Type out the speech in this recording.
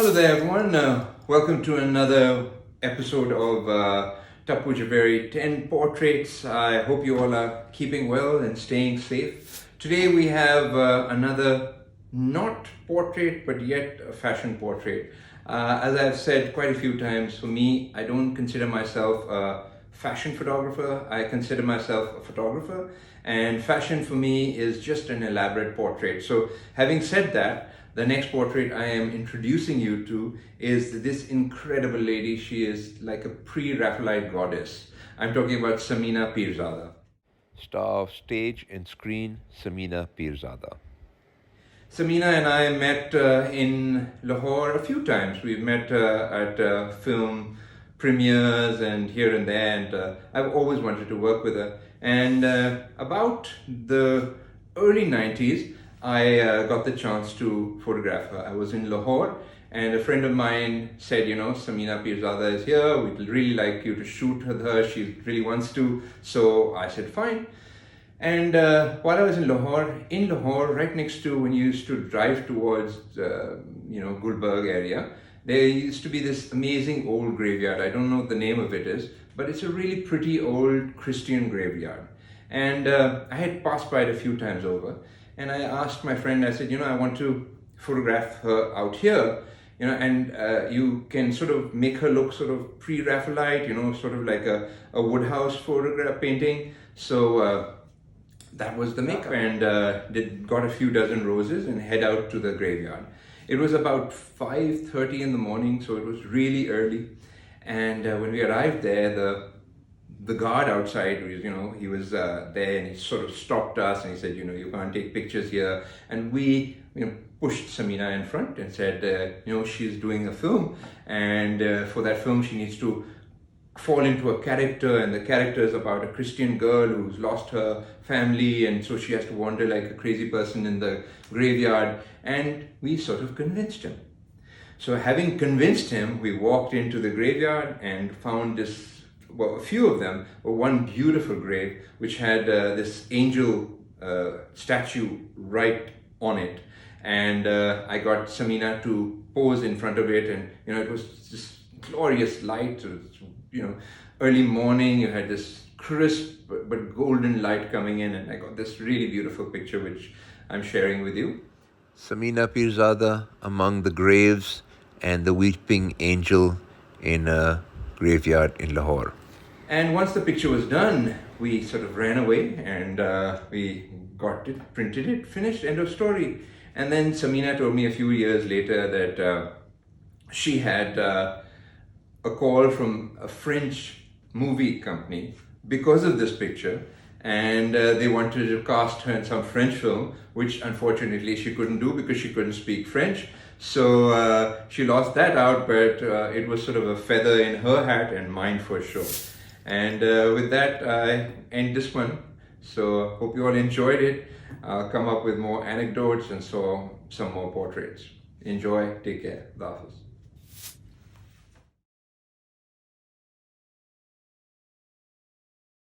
Hello there, everyone. Welcome to another episode of Tapu Javeri 10 Portraits. I hope you all are keeping well and staying safe. Today we have another not portrait but yet a fashion portrait. As I've said quite a few times, for me, I don't consider myself a fashion photographer. I consider myself a photographer, and fashion for me is just an elaborate portrait. So having said that, the next portrait I am introducing you to is this incredible lady. She is like a pre-Raphaelite goddess. I'm talking about Samina Peerzada. Star of stage and screen, Samina Peerzada. Samina and I met in Lahore a few times. We've met at film premieres and here and there, and I've always wanted to work with her. And about the early 90s, I got the chance to photograph her. I was in Lahore, and a friend of mine said, Samina Peerzada is here. We'd really like you to shoot with her. She really wants to. So I said, fine. And while I was in Lahore, right next to when you used to drive towards, Gulberg area, there used to be this amazing old graveyard. I don't know what the name of it is, but it's a really pretty old Christian graveyard. And I had passed by it a few times over. And I asked my friend, I said, I want to photograph her out here, and you can sort of make her look sort of pre-Raphaelite, sort of like a Woodhouse photograph painting. So that was the makeup, and got a few dozen roses and head out to the graveyard. It was about 5:30 in the morning, so it was really early. And when we arrived there, the guard outside, he was there, and he sort of stopped us and he said, you can't take pictures here. And we, pushed Samina in front and said, she's doing a film, and for that film she needs to fall into a character, and the character is about a Christian girl who's lost her family, and so she has to wander like a crazy person in the graveyard. And we sort of convinced him. So having convinced him, we walked into the graveyard and found a few of them, but one beautiful grave which had this angel statue right on it. And I got Samina to pose in front of it, and it was this glorious light. It was, early morning. You had this crisp but golden light coming in, and I got this really beautiful picture which I'm sharing with you. Samina Peerzada among the graves and the weeping angel in a graveyard in Lahore. And once the picture was done, we sort of ran away, and we got it, printed it, finished, end of story. And then Samina told me a few years later that she had a call from a French movie company because of this picture, and they wanted to cast her in some French film, which unfortunately she couldn't do because she couldn't speak French. So she lost that out, but it was sort of a feather in her hat and mine for sure. And with that, I end this one. So hope you all enjoyed it. I'll come up with more anecdotes and some more portraits. Enjoy, take care, Allah Hafiz.